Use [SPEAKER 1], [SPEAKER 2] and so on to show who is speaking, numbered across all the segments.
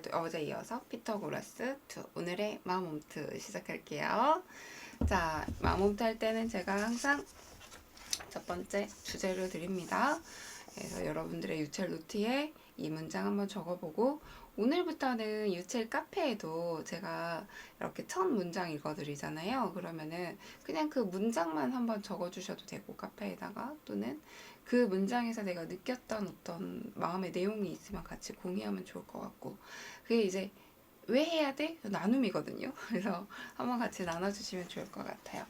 [SPEAKER 1] 오늘도 어제 이어서 피타고라스 2 오늘의 마음홈트 시작할게요. 자, 마음홈트 할 때는 제가 항상 첫 번째 주제를 드립니다. 그래서 여러분들의 유첼 노트에 이 문장 한번 적어보고, 오늘부터는 유첼 카페에도 제가 이렇게 첫 문장 읽어드리잖아요. 그러면은 그냥 그 문장만 한번 적어주셔도 되고, 카페에다가, 또는 그 문장에서 내가 느꼈던 어떤 마음의 내용이 있으면 같이 공유하면 좋을 것 같고, 그게 이제 왜 해야 돼? 나눔이거든요. 그래서 한번 같이 나눠주시면 좋을 것 같아요.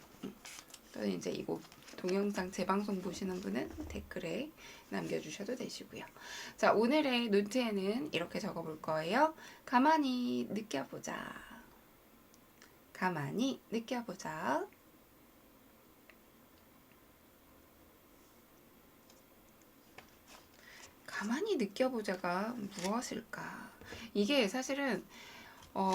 [SPEAKER 1] 또는 이제 이거 동영상 재방송 보시는 분은 댓글에 남겨주셔도 되시고요. 자, 오늘의 노트에는 이렇게 적어볼 거예요. 가만히 느껴보자. 가만히 느껴보자. 가만히 느껴보자가 무엇일까? 이게 사실은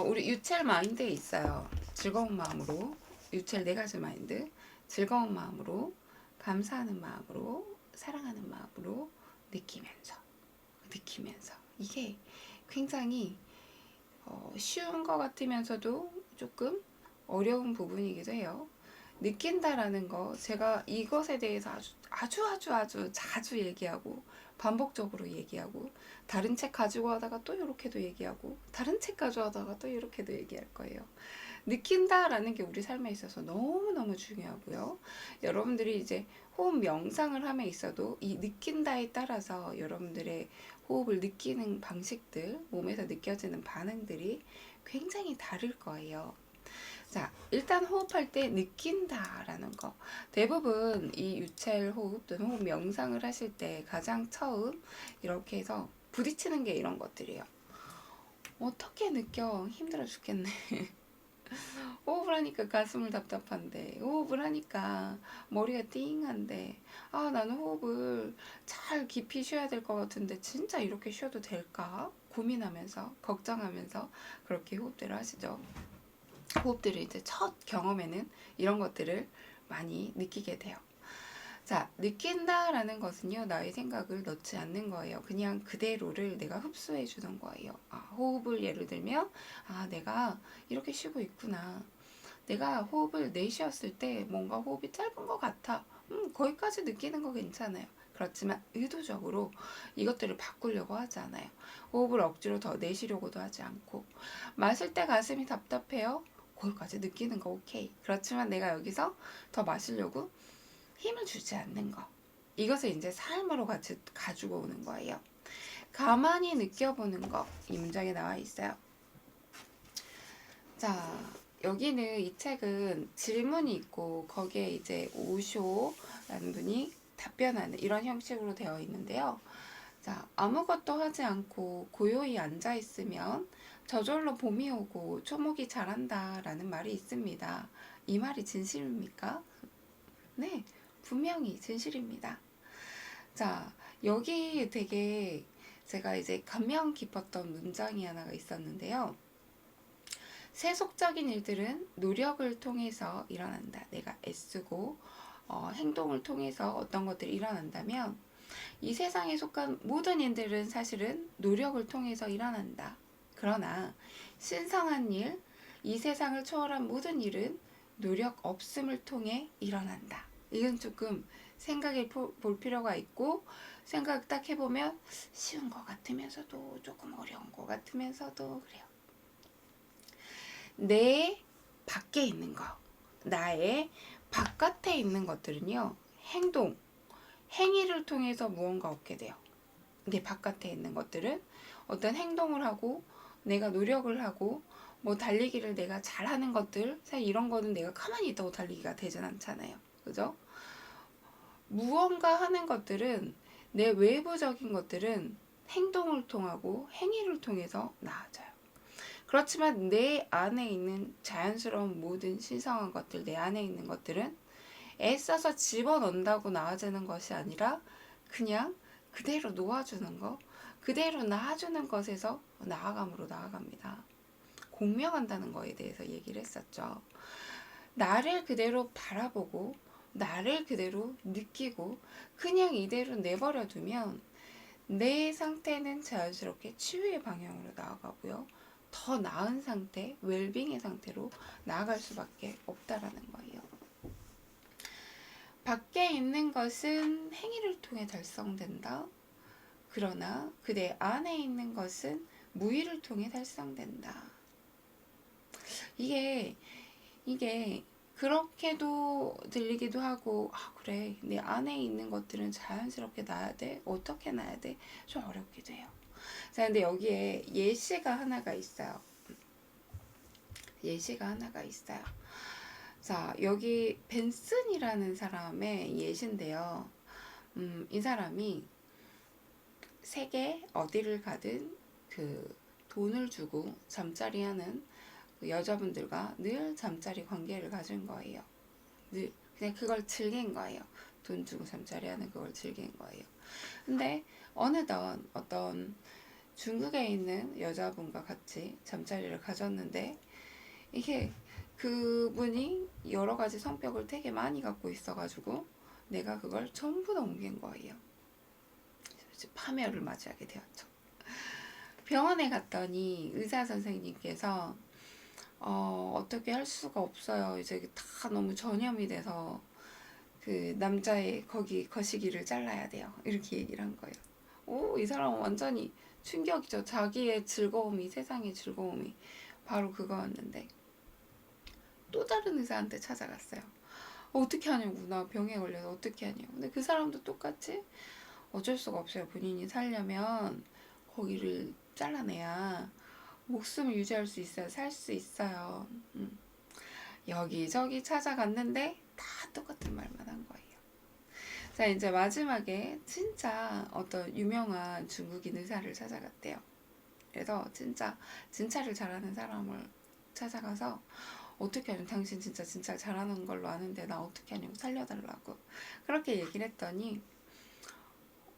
[SPEAKER 1] 우리 유첼 마인드에 있어요. 즐거운 마음으로, 유첼 4가지 마인드. 즐거운 마음으로, 감사하는 마음으로, 사랑하는 마음으로, 느끼면서. 이게 굉장히 쉬운 것 같으면서도 조금 어려운 부분이기도 해요. 느낀다라는 거, 제가 이것에 대해서 아주 자주 얘기하고, 반복적으로 얘기하고, 다른 책 가지고 하다가 또 이렇게도 얘기하고, 다른 책 가지고 하다가 또 이렇게도 얘기할 거예요. 느낀다라는 게 우리 삶에 있어서 너무너무 중요하고요. 여러분들이 이제 호흡 명상을 함에 있어도 이 느낀다에 따라서 여러분들의 호흡을 느끼는 방식들, 몸에서 느껴지는 반응들이 굉장히 다를 거예요. 자, 일단 호흡할 때 느낀다라는 거. 대부분 이 유첼 호흡 또는 호흡 명상을 하실 때 가장 처음 이렇게 해서 부딪히는 게 이런 것들이에요. 어떻게 느껴? 힘들어 죽겠네. 호흡을 하니까 가슴을 답답한데, 호흡을 하니까 머리가 띵한데, 아, 나는 호흡을 잘 깊이 쉬어야 될 것 같은데, 진짜 이렇게 쉬어도 될까? 고민하면서, 걱정하면서 그렇게 호흡들을 하시죠. 호흡들을 이제 첫 경험에는 이런 것들을 많이 느끼게 돼요. 자, 느낀다라는 것은요, 나의 생각을 넣지 않는 거예요. 그냥 그대로를 내가 흡수해 주는 거예요. 호흡을 예를 들면, 내가 이렇게 쉬고 있구나. 내가 호흡을 내쉬었을 때 뭔가 호흡이 짧은 것 같아. 거기까지 느끼는 거 괜찮아요. 그렇지만 의도적으로 이것들을 바꾸려고 하지 않아요. 호흡을 억지로 더 내쉬려고도 하지 않고, 마실 때 가슴이 답답해요. 거기까지 느끼는 거 오케이. 그렇지만 내가 여기서 더 마시려고 힘을 주지 않는 거. 이것을 이제 삶으로 같이 가지고 오는 거예요. 가만히 느껴보는 거. 이 문장에 나와 있어요. 자, 여기는 이 책은 질문이 있고 거기에 이제 오쇼라는 분이 답변하는 이런 형식으로 되어 있는데요. 자, 아무것도 하지 않고 고요히 앉아 있으면 저절로 봄이 오고 초목이 자란다 라는 말이 있습니다. 이 말이 진실입니까? 네, 분명히 진실입니다. 자, 여기 되게 제가 이제 감명 깊었던 문장이 하나가 있었는데요. 세속적인 일들은 노력을 통해서 일어난다. 내가 애쓰고 행동을 통해서 어떤 것들이 일어난다면, 이 세상에 속한 모든 일들은 사실은 노력을 통해서 일어난다. 그러나 신성한 일, 이 세상을 초월한 모든 일은 노력 없음을 통해 일어난다. 이건 조금 생각해 볼 필요가 있고, 생각 딱 해보면 쉬운 것 같으면서도 조금 어려운 것 같으면서도 그래요. 내 밖에 있는 거, 나의 바깥에 있는 것들은요, 행위를 통해서 무언가 얻게 돼요. 내 바깥에 있는 것들은 어떤 행동을 하고, 내가 노력을 하고, 뭐 달리기를 내가 잘하는 것들, 사실 이런 거는 내가 가만히 있다고 달리기가 되진 않잖아요. 그죠? 무언가 하는 것들은, 내 외부적인 것들은 행동을 통하고 행위를 통해서 나아져요. 그렇지만 내 안에 있는 자연스러운 모든 신성한 것들, 내 안에 있는 것들은 애써서 집어넣는다고 나아지는 것이 아니라 그냥 그대로 놓아주는 것, 그대로 놔주는 것에서 나아감으로 나아갑니다. 공명한다는 거에 대해서 얘기를 했었죠. 나를 그대로 바라보고 나를 그대로 느끼고 그냥 이대로 내버려 두면 내 상태는 자연스럽게 치유의 방향으로 나아가고요. 더 나은 상태, 웰빙의 상태로 나아갈 수밖에 없다라는 거예요. 밖에 있는 것은 행위를 통해 달성된다. 그러나 그대 안에 있는 것은 무의를 통해 달성된다. 이게 그렇게도 들리기도 하고, 아 그래, 내 안에 있는 것들은 자연스럽게 나야 돼. 어떻게 나야 돼? 좀 어렵기도 해요. 자, 근데 여기에 예시가 하나가 있어요. 예시가 하나가 있어요. 자, 여기 벤슨이라는 사람의 예시인데요. 이 사람이 세계 어디를 가든 그 돈을 주고 잠자리 하는 그 여자분들과 늘 잠자리 관계를 가진 거예요. 늘 그냥 그걸 즐긴 거예요. 돈 주고 잠자리 하는 그걸 즐긴 거예요. 근데 어느덧 어떤 중국에 있는 여자분과 같이 잠자리를 가졌는데, 이게 그분이 여러 가지 성격을 되게 많이 갖고 있어가지고 내가 그걸 전부 다 옮긴 거예요. 파멸을 맞이하게 되었죠. 병원에 갔더니 의사 선생님께서 어떻게 할 수가 없어요. 이제 다 너무 전염이 돼서 그 남자의 거시기를 잘라야 돼요. 이렇게 얘기를 한 거예요. 오, 이 사람은 완전히 충격이죠. 자기의 즐거움이, 세상의 즐거움이 바로 그거였는데 또 다른 의사한테 찾아갔어요. 어떻게 하냐고, 나 병에 걸려서 어떻게 하냐고. 근데 그 사람도 똑같이 어쩔 수가 없어요. 본인이 살려면 거기를 잘라내야 목숨을 유지할 수 있어요. 살 수 있어요. 여기저기 찾아갔는데 다 똑같은 말만 한 거예요. 자, 이제 마지막에 진짜 어떤 유명한 중국인 의사를 찾아갔대요. 그래서 진짜 진찰을 잘하는 사람을 찾아가서 어떻게 하냐고, 당신 진짜 잘하는 걸로 아는데 나 어떻게 하냐고, 살려달라고 그렇게 얘기를 했더니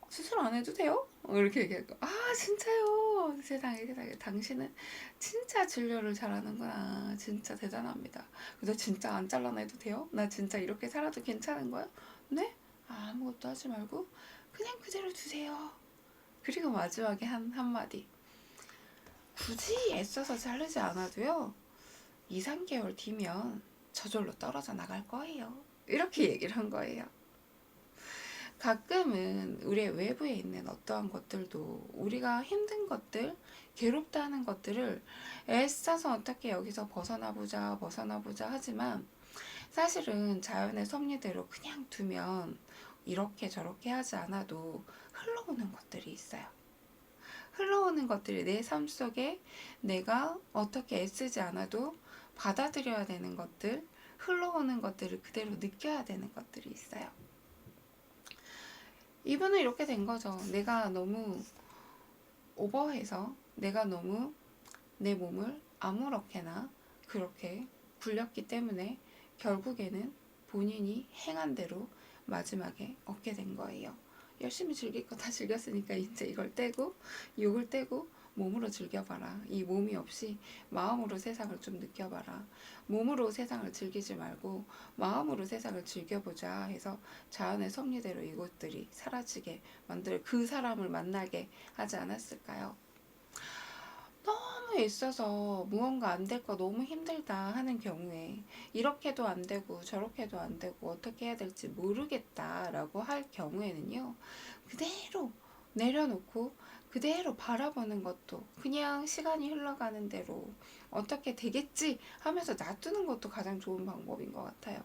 [SPEAKER 1] 수술 안 해도 돼요? 이렇게 얘기하고, 아 진짜요? 세상에 당신은 진짜 진료를 잘하는구나. 진짜 대단합니다. 그래서 진짜 안 잘라내도 돼요? 나 진짜 이렇게 살아도 괜찮은 거야? 네? 아무것도 하지 말고 그냥 그대로 두세요. 그리고 마지막에 한 한마디, 굳이 애써서 자르지 않아도요 2, 3개월 뒤면 저절로 떨어져 나갈 거예요. 이렇게 얘기를 한 거예요. 가끔은 우리의 외부에 있는 어떠한 것들도, 우리가 힘든 것들, 괴롭다 하는 것들을 애써서 어떻게 여기서 벗어나보자 하지만 사실은 자연의 섭리대로 그냥 두면 이렇게 저렇게 하지 않아도 흘러오는 것들이 있어요. 흘러오는 것들이 내 삶 속에 내가 어떻게 애쓰지 않아도 받아들여야 되는 것들, 흘러오는 것들을 그대로 느껴야 되는 것들이 있어요. 이분은 이렇게 된 거죠. 내가 너무 오버해서, 내가 너무 내 몸을 아무렇게나 그렇게 굴렸기 때문에 결국에는 본인이 행한 대로 마지막에 얻게 된 거예요. 열심히 즐길 거 다 즐겼으니까 이제 이걸 떼고, 욕을 떼고 몸으로 즐겨봐라. 이 몸이 없이 마음으로 세상을 좀 느껴봐라. 몸으로 세상을 즐기지 말고 마음으로 세상을 즐겨보자 해서 자연의 섭리대로 이것들이 사라지게 만들, 그 사람을 만나게 하지 않았을까요? 너무 애써서 무언가 안 될 거 너무 힘들다 하는 경우에, 이렇게도 안 되고 저렇게도 안 되고 어떻게 해야 될지 모르겠다라고 할 경우에는요, 그대로 내려놓고 그대로 바라보는 것도, 그냥 시간이 흘러가는 대로 어떻게 되겠지 하면서 놔두는 것도 가장 좋은 방법인 것 같아요.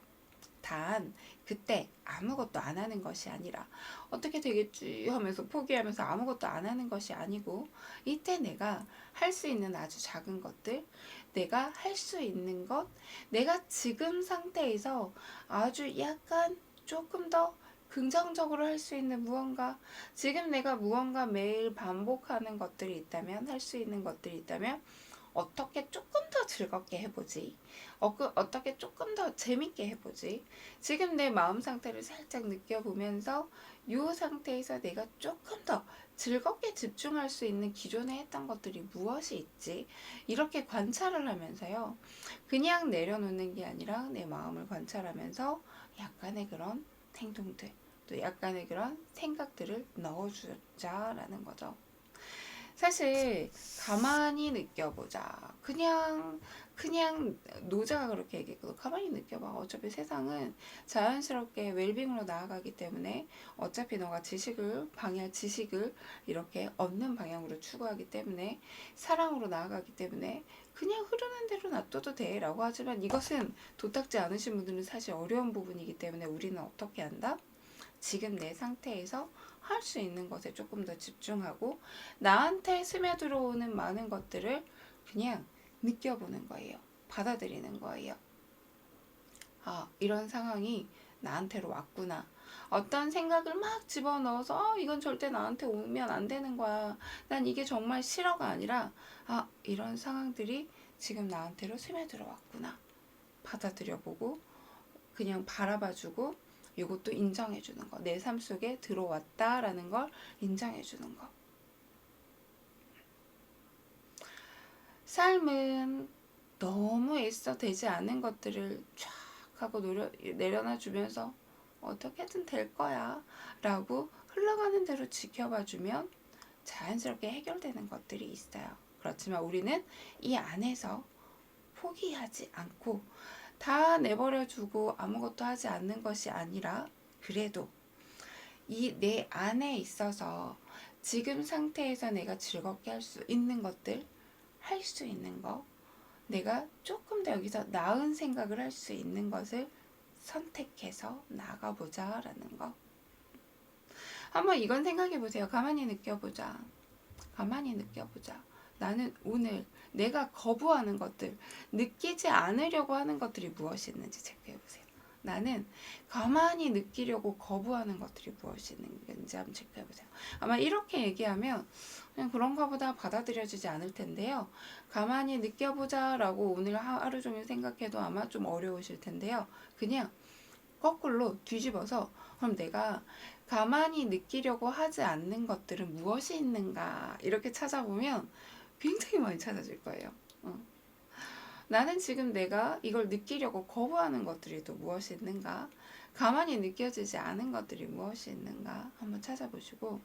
[SPEAKER 1] 단 그때 아무것도 안 하는 것이 아니라, 어떻게 되겠지 하면서 포기하면서 아무것도 안 하는 것이 아니고, 이때 내가 할 수 있는 아주 작은 것들, 내가 할 수 있는 것, 내가 지금 상태에서 아주 약간 조금 더 긍정적으로 할 수 있는 무언가, 지금 내가 무언가 매일 반복하는 것들이 있다면, 할 수 있는 것들이 있다면 어떻게 조금 더 즐겁게 해보지, 어떻게 조금 더 재밌게 해보지, 지금 내 마음 상태를 살짝 느껴보면서 이 상태에서 내가 조금 더 즐겁게 집중할 수 있는 기존에 했던 것들이 무엇이 있지, 이렇게 관찰을 하면서요, 그냥 내려놓는 게 아니라 내 마음을 관찰하면서 약간의 그런 행동들, 또 약간의 그런 생각들을 넣어주자라는 거죠. 사실 가만히 느껴보자. 그냥 노자가 그렇게 얘기했거든. 가만히 느껴봐. 어차피 세상은 자연스럽게 웰빙으로 나아가기 때문에 어차피 너가 방해할 지식을 이렇게 얻는 방향으로 추구하기 때문에 사랑으로 나아가기 때문에 그냥 흐르는 대로 놔둬도 돼 라고 하지만 이것은 도닥지 않으신 분들은 사실 어려운 부분이기 때문에 우리는 어떻게 한다? 지금 내 상태에서 할 수 있는 것에 조금 더 집중하고 나한테 스며들어오는 많은 것들을 그냥 느껴보는 거예요. 받아들이는 거예요. 아, 이런 상황이 나한테로 왔구나. 어떤 생각을 막 집어넣어서 이건 절대 나한테 오면 안 되는 거야. 난 이게 정말 싫어가 아니라 아, 이런 상황들이 지금 나한테로 스며들어 왔구나. 받아들여보고 그냥 바라봐주고 이것도 인정해주는 거. 내 삶 속에 들어왔다라는 걸 인정해주는 거. 삶은 너무 애써 되지 않은 것들을 쫙 하고 내려놔 주면서 어떻게든 될 거야 라고 흘러가는 대로 지켜봐 주면 자연스럽게 해결되는 것들이 있어요. 그렇지만 우리는 이 안에서 포기하지 않고 다 내버려 두고 아무것도 하지 않는 것이 아니라 그래도 이 내 안에 있어서 지금 상태에서 내가 즐겁게 할 수 있는 것들, 할 수 있는 거, 내가 조금 더 여기서 나은 생각을 할 수 있는 것을 선택해서 나가보자 라는 거. 한번 이건 생각해 보세요. 가만히 느껴보자. 가만히 느껴보자. 나는 오늘 내가 거부하는 것들, 느끼지 않으려고 하는 것들이 무엇이 있는지 체크해 보세요. 나는 가만히 느끼려고 거부하는 것들이 무엇이 있는지 한번 체크해 보세요. 아마 이렇게 얘기하면 그냥 그런가 보다 받아들여지지 않을 텐데요. 가만히 느껴보자 라고 오늘 하루 종일 생각해도 아마 좀 어려우실 텐데요. 그냥 거꾸로 뒤집어서 그럼 내가 가만히 느끼려고 하지 않는 것들은 무엇이 있는가 이렇게 찾아보면 굉장히 많이 찾아질 거예요. 나는 지금 내가 이걸 느끼려고 거부하는 것들이 또 무엇이 있는가, 가만히 느껴지지 않은 것들이 무엇이 있는가 한번 찾아보시고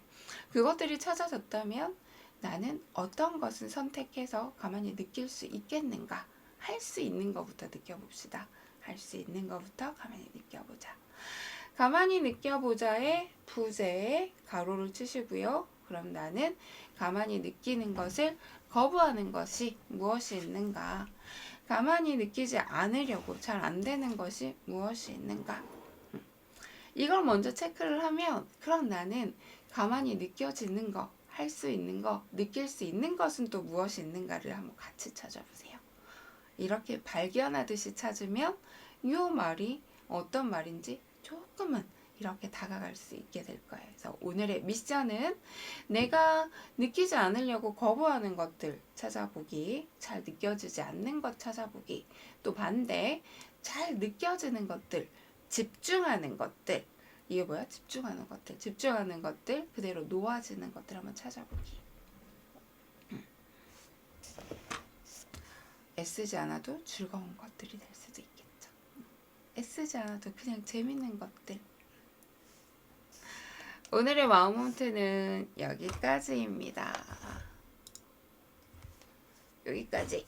[SPEAKER 1] 그것들이 찾아졌다면 나는 어떤 것을 선택해서 가만히 느낄 수 있겠는가, 할 수 있는 것부터 느껴봅시다. 할 수 있는 것부터 가만히 느껴보자. 가만히 느껴보자의 부제에 가로를 치시고요. 그럼 나는 가만히 느끼는 것을 거부하는 것이 무엇이 있는가, 가만히 느끼지 않으려고 잘 안 되는 것이 무엇이 있는가. 이걸 먼저 체크를 하면 그럼 나는 가만히 느껴지는 거, 할 수 있는 거, 느낄 수 있는 것은 또 무엇이 있는가를 한번 같이 찾아보세요. 이렇게 발견하듯이 찾으면 이 말이 어떤 말인지 조금은 이렇게 다가갈 수 있게 될 거예요. 그래서 오늘의 미션은 내가 느끼지 않으려고 거부하는 것들 찾아보기, 잘 느껴지지 않는 것 찾아보기, 또 반대 잘 느껴지는 것들, 집중하는 것들, 이게 뭐야? 집중하는 것들 그대로 놓아지는 것들 한번 찾아보기. 애쓰지 않아도 즐거운 것들이 될 수도 있겠죠. 애쓰지 않아도 그냥 재밌는 것들. 오늘의 마음홈트는 여기까지입니다. 여기까지.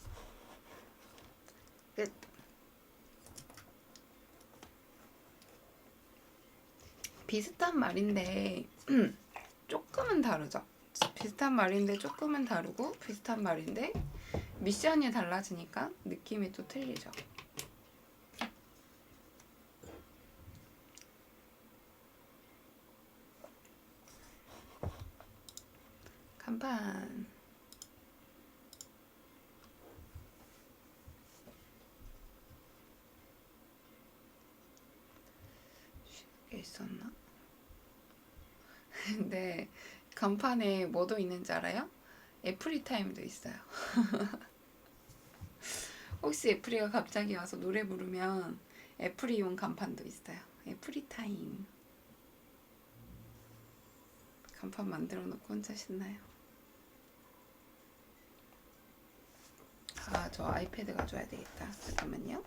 [SPEAKER 1] 끝. 비슷한 말인데 조금은 다르죠. 비슷한 말인데 조금은 다르고 비슷한 말인데 미션이 달라지니까 느낌이 또 틀리죠. 간판. 쉽게 있었나? 근데 간판에 뭐도 있는지 알아요? 애프리 타임도 있어요. 혹시 애프리가 갑자기 와서 노래 부르면 애프리용 간판도 있어요. 애프리 타임. 간판 만들어 놓고 혼자 신나요. 아, 저 아이패드 가져와야 되겠다. 잠깐만요.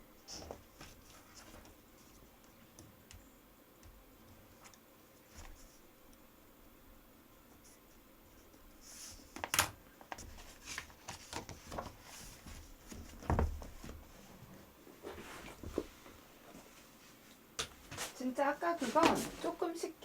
[SPEAKER 1] 진짜 아까 그건 조금 쉽게